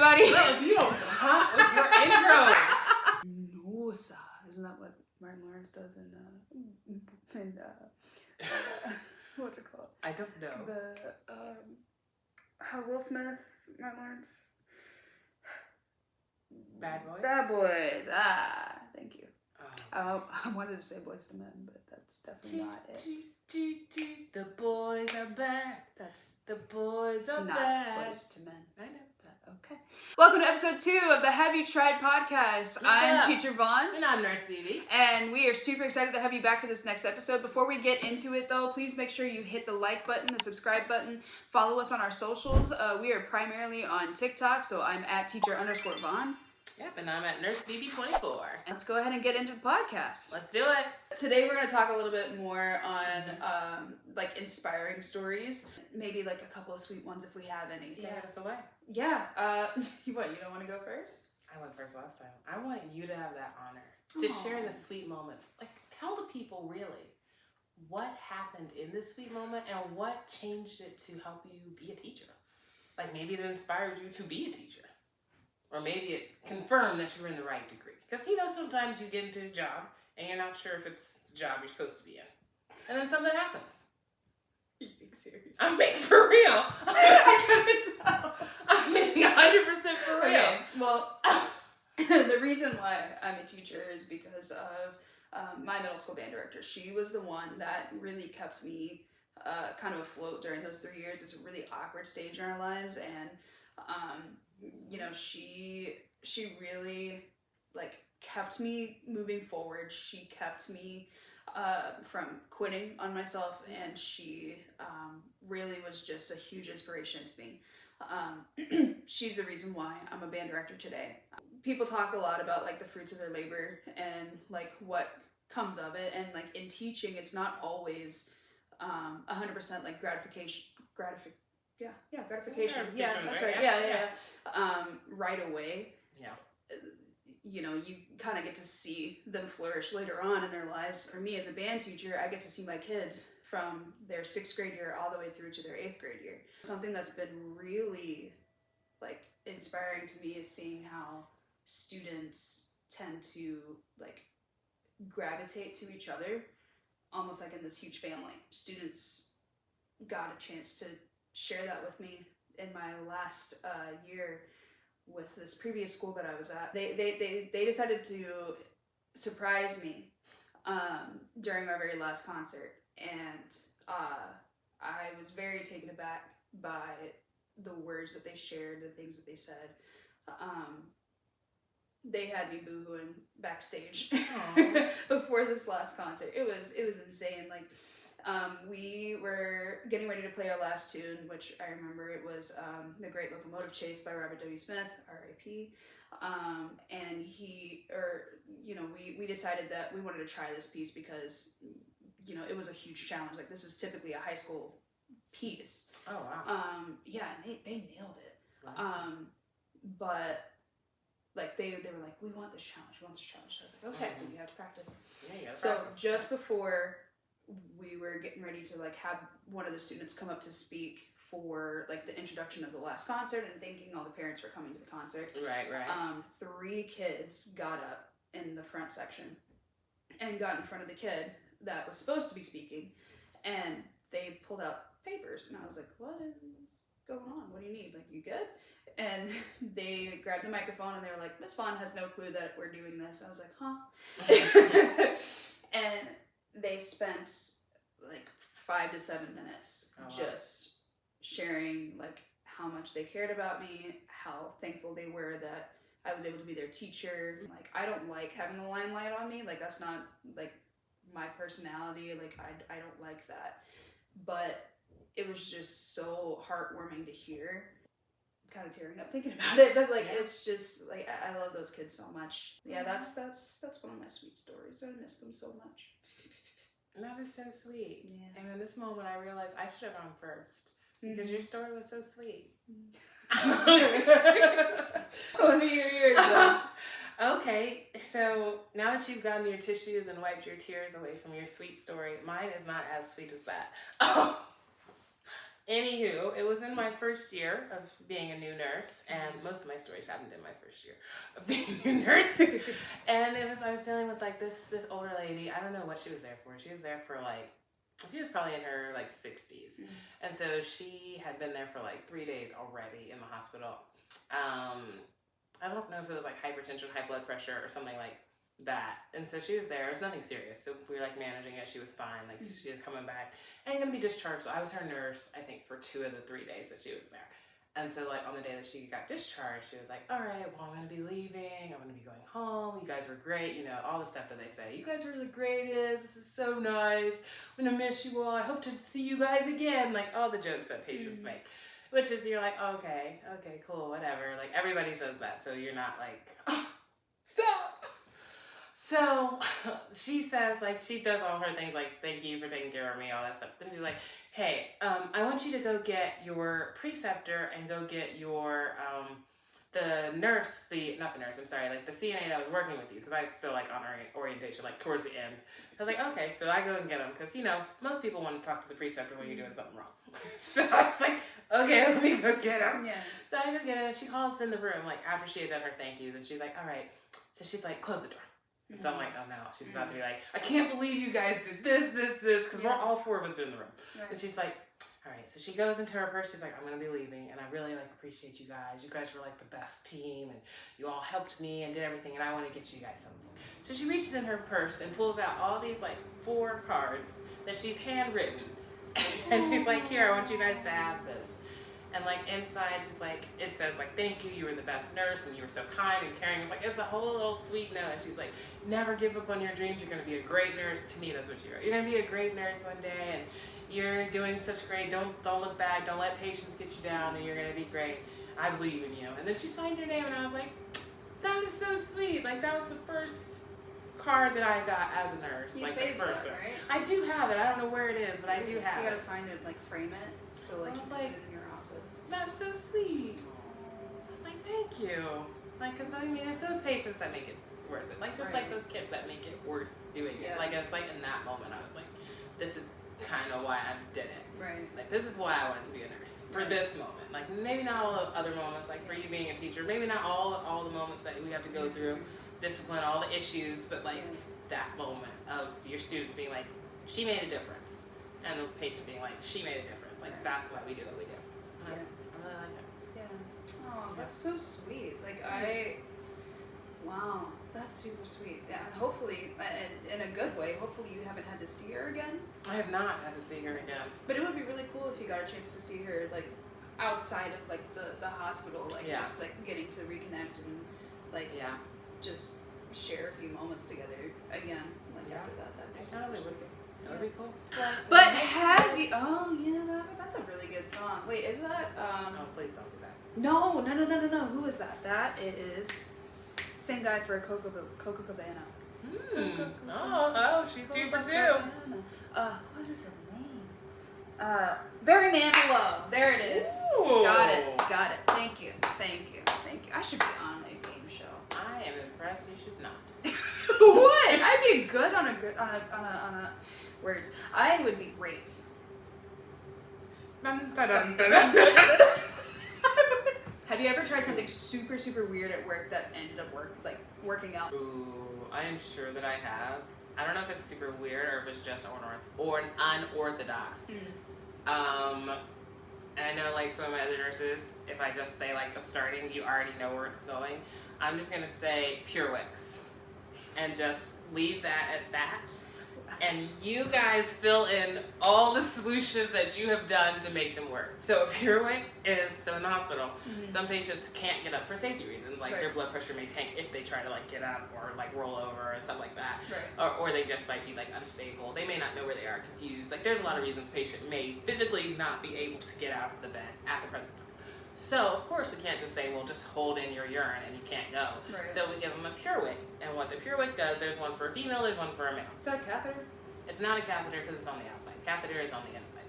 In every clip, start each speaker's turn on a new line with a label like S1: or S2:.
S1: everybody.
S2: Well, if you don't stop with your intro.
S1: Nosa. Isn't that what Martin Lawrence does in what's it called?
S2: I don't know.
S1: How Will Smith, Martin Lawrence.
S2: Bad Boys?
S1: Bad Boys. Ah, thank you. I wanted to say Boys to Men, but that's definitely not it.
S2: The boys are back.
S1: That's
S2: the boys are
S1: not
S2: back.
S1: Boys to Men.
S2: I know.
S1: Okay. Welcome to episode 2 of the Have You Tried podcast. I'm Teacher Vaughn.
S2: And I'm Nurse Vivi.
S1: And we are super excited to have you back for this next episode. Before we get into it though, please make sure you hit the like button, the subscribe button, follow us on our socials. We are primarily on TikTok, so I'm at teacher_Vaughn.
S2: Yep, and I'm at Nurse Vivi24.
S1: Let's go ahead and get into the podcast.
S2: Let's do it.
S1: Today we're going to talk a little bit more on like inspiring stories. Maybe like a couple of sweet ones if we have any.
S2: Yeah, that's away.
S1: Yeah. What, you don't want to go first?
S2: I went first last time. I want you to have that honor. To share the sweet moments. Like, tell the people really what happened in this sweet moment and what changed it to help you be a teacher. Like, maybe it inspired you to be a teacher. Or maybe it confirmed that you were in the right degree. Because, sometimes you get into a job and you're not sure if it's the job you're supposed to be in. And then something happens.
S1: Are you being serious?
S2: I'm being for real.
S1: I couldn't tell.
S2: I'm being 100% for real.
S1: Okay, well, the reason why I'm a teacher is because of my middle school band director. She was the one that really kept me kind of afloat during those 3 years. It's a really awkward stage in our lives, and she really kept me moving forward. She kept me from quitting on myself, and she really was just a huge inspiration to me. She's the reason why I'm a band director today. People talk a lot about the fruits of their labor and what comes of it, and in teaching it's not always 100% gratification. Yeah, gratification. Yeah, that's right. Yeah. Right away.
S2: Yeah.
S1: You kind of get to see them flourish later on in their lives. For me as a band teacher, I get to see my kids from their 6th grade year all the way through to their 8th grade year. Something that's been really inspiring to me is seeing how students tend to gravitate to each other, almost like in this huge family. Students got a chance to share that with me in my last year with this previous school that I was at. They decided to surprise me during our very last concert, and I was very taken aback by the words that they shared, the things that they said. They had me boo-hooing backstage before this last concert. It was insane. We were getting ready to play our last tune, which I remember it was The Great Locomotive Chase by Robert W. Smith, R.I.P. And we decided that we wanted to try this piece because, it was a huge challenge. This is typically a high school piece.
S2: Oh, wow.
S1: Yeah, and they nailed it.
S2: Wow.
S1: But they were like, we want this challenge. So I was like, okay, but you have to practice.
S2: Yeah, you gotta
S1: So
S2: practice.
S1: just before we were getting ready to have one of the students come up to speak for the introduction of the last concert and thanking all the parents for coming to the concert.
S2: Right.
S1: 3 kids got up in the front section and got in front of the kid that was supposed to be speaking, and they pulled out papers, and I was like, what is going on? What do you need? You good? And they grabbed the microphone and they were like, Miss Vaughn has no clue that we're doing this. I was like, huh? And they spent 5 to 7 minutes just sharing how much they cared about me, how thankful they were that I was able to be their teacher. I don't like having the limelight on me. That's not my personality. I don't like that. But it was just so heartwarming to hear. I'm kind of tearing up thinking about it, but it's just I love those kids so much. Yeah, that's one of my sweet stories. I miss them so much.
S2: That is so sweet.
S1: Yeah.
S2: And in this moment, I realized I should have gone first because your story was so sweet.
S1: Let me hear yours though.
S2: Okay, so now that you've gotten your tissues and wiped your tears away from your sweet story, mine is not as sweet as that. Anywho, it was in my first year of being a new nurse, and most of my stories happened in my first year of being a new nurse. And I was dealing with like this older lady. I don't know what she was there for. She was there for like, she was probably in her like 60s, and so she had been there for like 3 days already in the hospital. I don't know if it was like hypertension, high blood pressure, or something like that. And so she was there. It was nothing serious. So we were like managing it. She was fine. Like she was coming back and going to be discharged. So I was her nurse, I think, for 2 of the 3 days that she was there. And so like on the day that she got discharged, she was like, all right, well, I'm going to be leaving. I'm going to be going home. You guys were great. You know, all the stuff that they say. You guys were the greatest. This is so nice. I'm going to miss you all. I hope to see you guys again. Like all the jokes that patients make. Which is, you're like, okay, cool, whatever. Like everybody says that. So you're not like, oh, stop. So she says, like, she does all her things, like, thank you for taking care of me, all that stuff. Then she's like, hey, I want you to go get your preceptor and go get your, the nurse, not the nurse, I'm sorry, like the CNA that was working with you, because I was still like on orientation, like towards the end. I was like, okay, so I go and get them, because, you know, most people want to talk to the preceptor when you're doing something wrong. So I was like, okay, let me go get him.
S1: Yeah.
S2: So I go get him, and she calls us in the room, like, after she had done her thank yous, and she's like, all right. So she's like, close the door. And so I'm like, oh no, she's about to be like, I can't believe you guys did this, because we're all 4 of us in the room. Right. And she's like, all right. So she goes into her purse. She's like, I'm going to be leaving, and I really like appreciate you guys. You guys were like the best team, and you all helped me and did everything, and I want to get you guys something. So she reaches in her purse and pulls out all these like 4 cards that she's handwritten. And she's like, here, I want you guys to have this. And like inside, she's like, it says like, thank you, you were the best nurse, and you were so kind and caring. It's like, it's a whole little sweet note. And she's like, never give up on your dreams. You're going to be a great nurse. To me, that's what you wrote. You're going to be a great nurse one day, and you're doing such great. Don't look back. Don't let patients get you down, and you're going to be great. I believe in you. And then she signed her name, and I was like, that is so sweet. Like that was the first card that I got as a nurse.
S1: You
S2: like
S1: saved
S2: the first
S1: that,
S2: one.
S1: right?
S2: I do have it. I don't know where it is, but I do have it.
S1: You gotta find it, like frame it, so like
S2: I
S1: you
S2: was
S1: can
S2: like,
S1: put it in your office.
S2: That's so sweet. I was like, thank you. Like, cause I mean, it's those patients that make it worth it. Like, just like those kids that make it worth doing it. Like, it's like in that moment, I was like, this is kind of why I did it.
S1: Right.
S2: Like, this is why I wanted to be a nurse for this moment. Like, maybe not all the other moments. Like for you being a teacher, maybe not all the moments that we have to go through, discipline, all the issues, but like that moment of your students being like, she made a difference, and the patient being like, she made a difference. Like that's why we do what we do. I really like it.
S1: Yeah. Oh, that's so sweet. Like wow, that's super sweet. Yeah, hopefully, in a good way, hopefully you haven't had to see her again.
S2: I have not had to see her again.
S1: But it would be really cool if you got a chance to see her, like, outside of, like, the hospital, like, just, like, getting to reconnect and, like, just share a few moments together again, like, after that. That'd be so
S2: That would be cool.
S1: But have you, that's a really good song. Wait, is that,
S2: oh, please don't do that.
S1: No, who is that? That is same guy for Coco Cabana.
S2: Oh, she's 2 for 2.
S1: What is his name? Barry Manilow. There it is.
S2: Ooh.
S1: Got it. Thank you. I should be on a game show.
S2: I am impressed. You should not.
S1: What? I'd be good on a words. I would be great. Have you ever tried something super, super weird at work that ended up working out?
S2: Ooh, I am sure that I have. I don't know if it's super weird or if it's just unorthodox. And I know like some of my other nurses, if I just say like the starting, you already know where it's going. I'm just gonna say Pure Wicks and just leave that at that. And you guys fill in all the solutions that you have done to make them work. So a Pure Wick is, so in the hospital, some patients can't get up for safety reasons, like their blood pressure may tank if they try to like get up or like roll over and stuff like that. Or they just might be like unstable. They may not know where they are, confused. Like there's a lot of reasons patient may physically not be able to get out of the bed at the present time. So, of course, we can't just say, well, just hold in your urine and you can't go. So we give them a Pure Wick. And what the Pure Wick does, there's one for a female, there's one for a male.
S1: Is that a catheter?
S2: It's not a catheter because it's on the outside. Catheter is on the inside.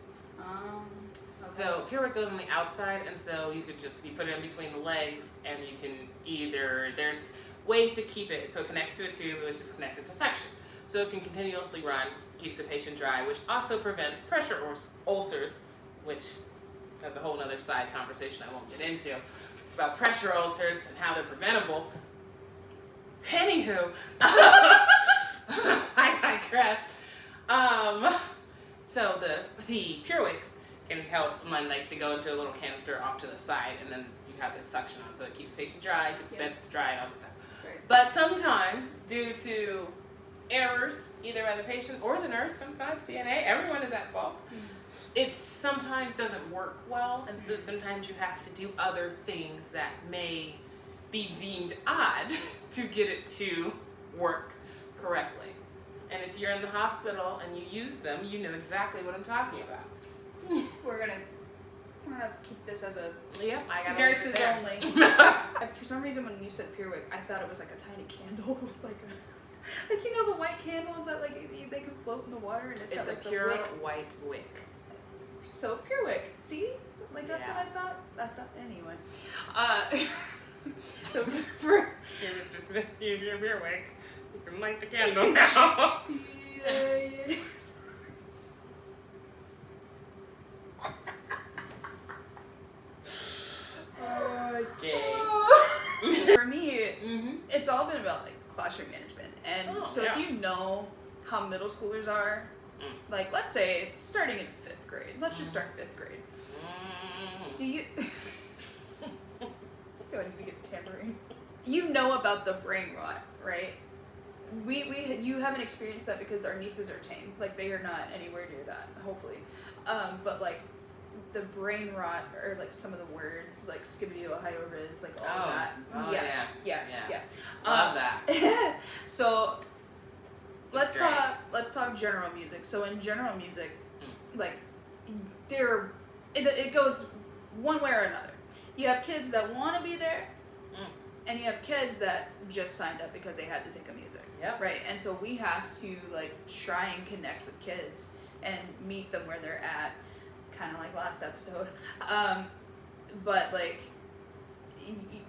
S1: Okay.
S2: So Pure Wick goes on the outside, and so you could just, you put it in between the legs, and you can either, there's ways to keep it so it connects to a tube, which is connected to suction. So it can continuously run, keeps the patient dry, which also prevents pressure ulcers, which That's a whole other side conversation I won't get into about pressure ulcers and how they're preventable. Anywho, I digress. So the Pure Wicks can help when like they go into a little canister off to the side, and then you have the suction on, so it keeps patient dry, keeps bed dry, and all this stuff.
S1: Right.
S2: But sometimes, due to errors, either by the patient or the nurse, sometimes CNA, everyone is at fault. It sometimes doesn't work well, and so sometimes you have to do other things that may be deemed odd to get it to work correctly. And if you're in the hospital and you use them, you know exactly what I'm talking about.
S1: We're gonna keep this as a
S2: I got
S1: nurses only. For some reason, when you said Pure Wick, I thought it was like a tiny candle with like the white candles that like they can float in the water, and it's got
S2: a
S1: like
S2: pure
S1: the wick.
S2: white wick.
S1: So Pure Wick, see, like that's what I thought. Anyway. So for
S2: Here, Mr. Smith, here's your Pure Wick. You can light the candle now.
S1: yes.
S2: Okay.
S1: For me, it's all been about like classroom management, and if you know how middle schoolers are, like let's say starting in 5th grade, let's just start 5th grade. Do you? Do I need to get the tambourine? You know about the brain rot, right? You haven't experienced that because our nieces are tame. Like they are not anywhere near that, hopefully. But like the brain rot, or like some of the words, like skibbity Ohio Riz, like all of that.
S2: Oh, yeah. Love that.
S1: So let's talk general music. So in general music, like it goes one way or another. You have kids that want to be there, and you have kids that just signed up because they had to take a music.
S2: Yep.
S1: Right? And so we have to like try and connect with kids and meet them where they're at, kind of like last episode. But like,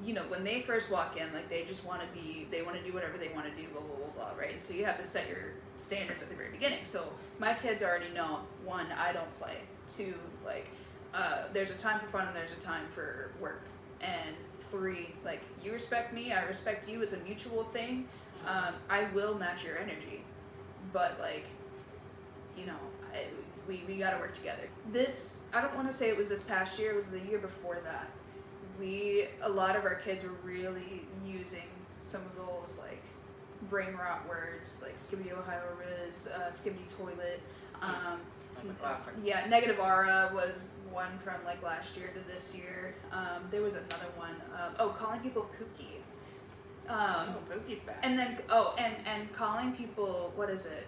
S1: you know, when they first walk in, like they just want to do whatever they want to do, blah, blah, blah, blah, right? And so you have to set your standards at the very beginning. So my kids already know, 1, I don't play. 2, like, there's a time for fun and there's a time for work. And 3, like, you respect me, I respect you, it's a mutual thing. I will match your energy, but like, you know, we gotta work together. I don't want to say it was this past year, it was the year before that. A lot of our kids were really using some of those like brain rot words, like skibbity Ohio Riz, skibbity toilet.
S2: That's a classic.
S1: Yeah, negative aura was one from like last year to this year. There was another one. Calling people pookie.
S2: Pookie's back.
S1: And then and calling people, what is it?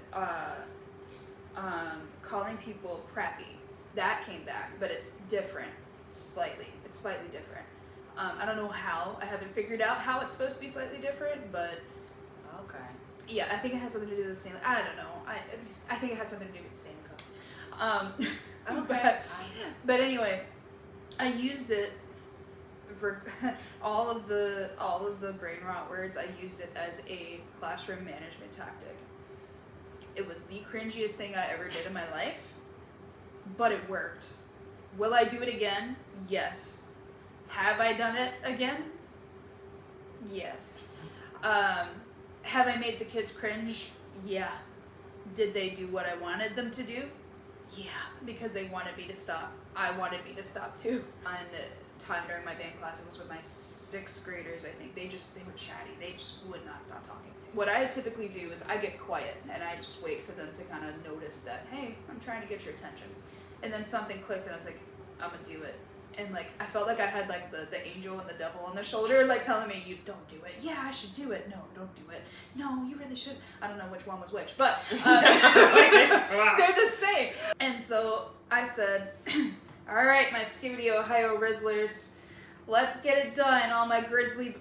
S1: Calling people prappy. That came back, but it's different slightly. It's slightly different. I don't know how. I haven't figured out how it's supposed to be slightly different, but
S2: okay.
S1: Yeah, I think it has something to do with the stand. I don't know. I think it has something to do with standing cups.
S2: Okay.
S1: But anyway, I used it for all of the brain rot words. I used it as a classroom management tactic. It was the cringiest thing I ever did in my life, but it worked. Will I do it again? Yes. Have I done it again? Yes. Have I made the kids cringe? Yeah. Did they do what I wanted them to do? Yeah, because they wanted me to stop. I wanted me to stop too. On time during my band class, it was with my 6th graders, I think. They were chatty. They just would not stop talking. What I typically do is I get quiet and I just wait for them to kind of notice that, hey, I'm trying to get your attention. And then something clicked and I was like, I'm gonna do it. And like, I felt like I had like the angel and the devil on their shoulder, like telling me, you don't do it. Yeah, I should do it. No, don't do it. No, you really should. I don't know which one was which, but they're the same. And so I said, all right, my skibbity Ohio Rizzlers, let's get it done. All my Grizzly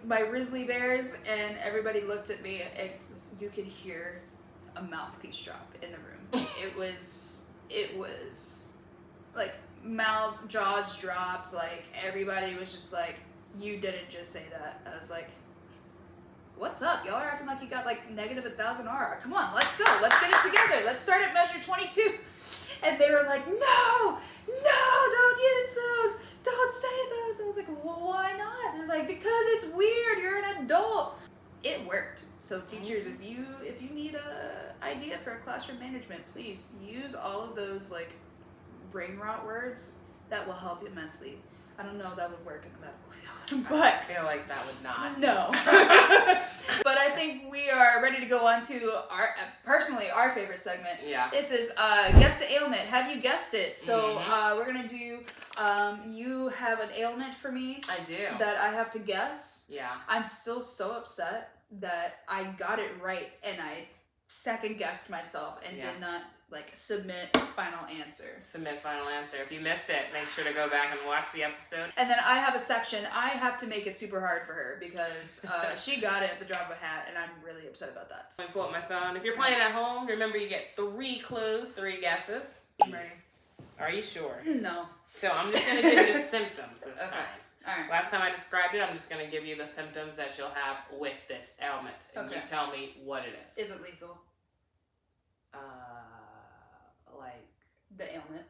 S1: Bears. And everybody looked at me. You could hear a mouthpiece drop in the room. It was like, mouths, jaws dropped, like everybody was just like, you didn't just say that. I was like, what's up? Y'all are acting like you got like negative 1,000 R. Come on, let's go. Let's get it together. Let's start at measure 22. And they were like, no, don't use those. Because it's weird. You're an adult. It worked. So teachers, if you need a idea for a classroom management, please use all of those like brain rot words. That will help immensely. I don't know if that would work in the medical field, but
S2: I feel like that would not.
S1: no. But I think we are ready to go on to our favorite segment.
S2: Yeah.
S1: This is guess the ailment. Have you guessed it? So we're gonna do. You have an ailment for me.
S2: I do.
S1: That I have to guess.
S2: Yeah.
S1: I'm still so upset that I got it right and I second guessed myself and did not submit final answer.
S2: Submit final answer. If you missed it, make sure to go back and watch the episode.
S1: And then I have a section. I have to make it super hard for her because she got it at the drop of a hat, and I'm really upset about that.
S2: Let me pull up my phone. If you're playing at home, remember you get 3 clues, 3 guesses.
S1: I'm ready.
S2: Are you sure?
S1: No.
S2: So I'm just going to give you the symptoms this time.
S1: All right.
S2: Last time I described it, I'm just going to give you the symptoms that you'll have with this ailment. And you tell me what it is.
S1: Is it lethal?
S2: Like
S1: the ailment,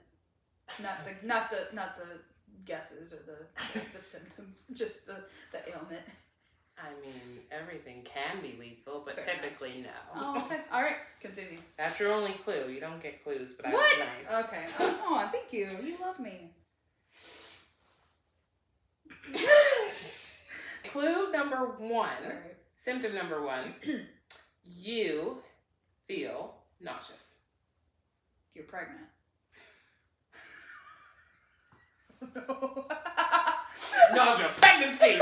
S1: not the guesses or the symptoms, just the ailment.
S2: I mean, everything can be lethal, but
S1: Fair
S2: typically
S1: enough.
S2: no.
S1: Oh, okay. All right. Continue.
S2: That's your only clue. You don't get clues, but I
S1: What?
S2: was nice.
S1: Okay. Oh, thank you. You love me.
S2: Clue number 1.
S1: All right.
S2: Symptom number 1. You feel nauseous.
S1: You're pregnant.
S2: Nausea. Pregnancy.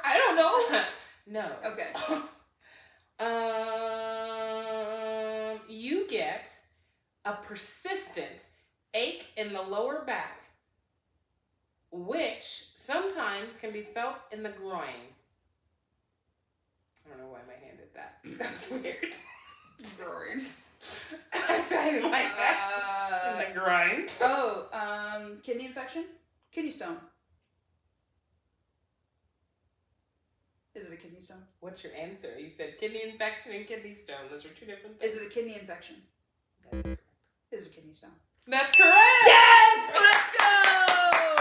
S1: I don't know.
S2: No.
S1: Okay.
S2: You get a persistent ache in the lower back, which sometimes can be felt in the groin. I don't know why my hand did that. That was weird.
S1: Groin.
S2: I didn't like that. In the groin.
S1: Oh, kidney infection? Kidney stone. Is it a kidney stone?
S2: What's your answer? You said kidney infection and kidney stone. Those are 2 different things.
S1: Is it a kidney infection?
S2: That's correct.
S1: Is it a kidney stone?
S2: That's correct!
S1: Yes! Let's go!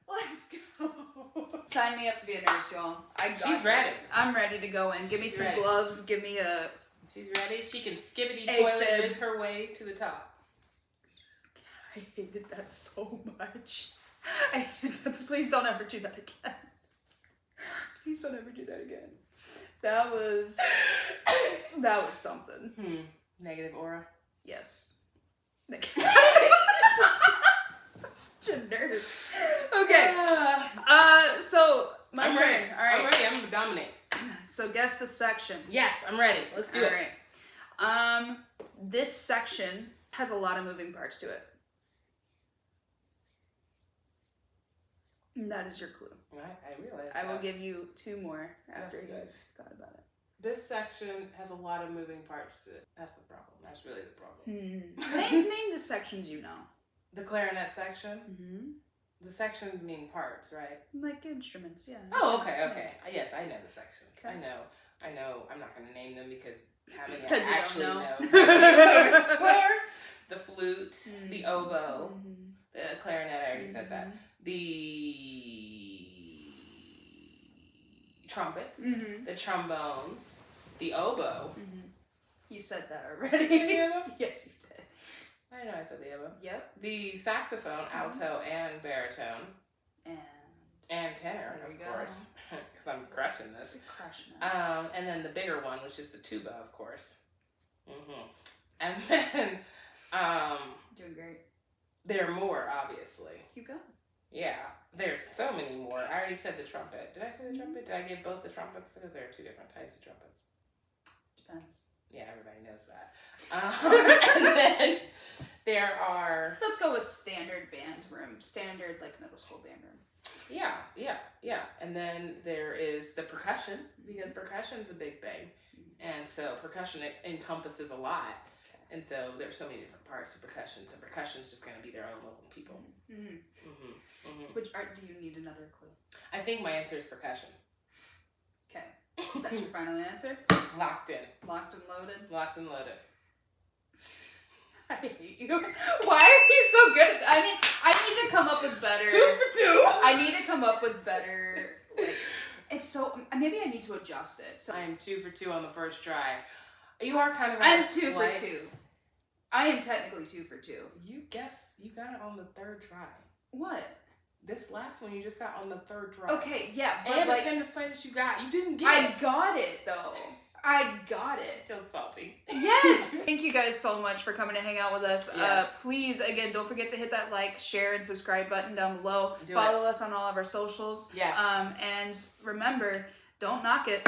S1: Let's go. Sign me up to be a nurse, y'all. I got
S2: She's
S1: this. I'm ready to go in. Give me some gloves. Give me a...
S2: She's ready. She can skibbity
S1: A
S2: toilet
S1: fib.
S2: is her way to the top.
S1: I hated that so much. I hated that. Please don't ever do that again. Please don't ever do that again. That was something.
S2: Negative aura.
S1: Yes. Such a nerd. Okay. So my
S2: I'm
S1: turn.
S2: ready.
S1: All right.
S2: I'm ready. I'm gonna dominate.
S1: So guess the section.
S2: Yes, I'm ready. Let's do it.
S1: All right. This section has a lot of moving parts to it. And that is your clue.
S2: I realize
S1: I will
S2: that.
S1: give you 2 more after
S2: That's
S1: you've
S2: good.
S1: thought about it.
S2: This section has a lot of moving parts to it. That's the problem. That's really the problem.
S1: Name the sections you know.
S2: The clarinet section.
S1: Mm-hmm.
S2: The sections mean parts, right?
S1: Like instruments, yeah.
S2: Oh, okay. Yes, I know the sections.
S1: Okay.
S2: I know. I'm not going to name them because having it
S1: 'Cause you don't
S2: actually
S1: know.
S2: The flute, the oboe, the clarinet. I already said that. The trumpets, the trombones, the oboe.
S1: You said that already.
S2: The oboe?
S1: Yes, you did.
S2: I know I said the oboe.
S1: Yep.
S2: The saxophone, alto and baritone, and tenor,
S1: There you
S2: of
S1: go.
S2: course, because I'm crushing this.
S1: It's a crush now.
S2: And then the bigger one, which is the tuba, of course. And then
S1: Doing great.
S2: there are more, obviously.
S1: Keep going.
S2: Yeah, there's so many more. I already said the trumpet. Did I say the trumpet? Did I give both the trumpets? Because there are 2 different types of trumpets.
S1: Depends.
S2: Yeah, everybody knows that. And then there are...
S1: Let's go with standard band room. Standard, like, middle school band room.
S2: Yeah. And then there is the percussion, because percussion's a big thing. And so percussion encompasses a lot. And so there's so many different parts of percussion. So percussion's just going to be their own little people.
S1: Which art do you need another clue?
S2: I think my answer is percussion.
S1: Okay. That's your final answer?
S2: Locked in.
S1: Locked and loaded?
S2: Locked and loaded.
S1: I hate you. Why are you so good at that? I mean, I need to to come up with better.
S2: 2 for 2.
S1: I need to come up with better. Like, it's so. Maybe I need to adjust it. So
S2: I am 2 for 2 on the first try. You are kind of.
S1: I'm 2 for 2. I am technically 2 for 2.
S2: You guess you got it on the 3rd try.
S1: What?
S2: This last one you just got on the 3rd try.
S1: Okay, yeah, but
S2: and
S1: like
S2: appendicitis you got, you didn't get
S1: I
S2: it.
S1: got it though. I got it.
S2: Still salty.
S1: Yes. Thank you guys so much for coming to hang out with us.
S2: Yes.
S1: Please, again, don't forget to hit that like, share, and subscribe button down below.
S2: Do
S1: Follow us on all of our socials.
S2: Yes.
S1: And remember, don't knock it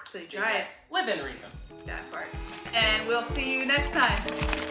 S1: till you try it.
S2: Live in reason.
S1: That part. And we'll see you next time.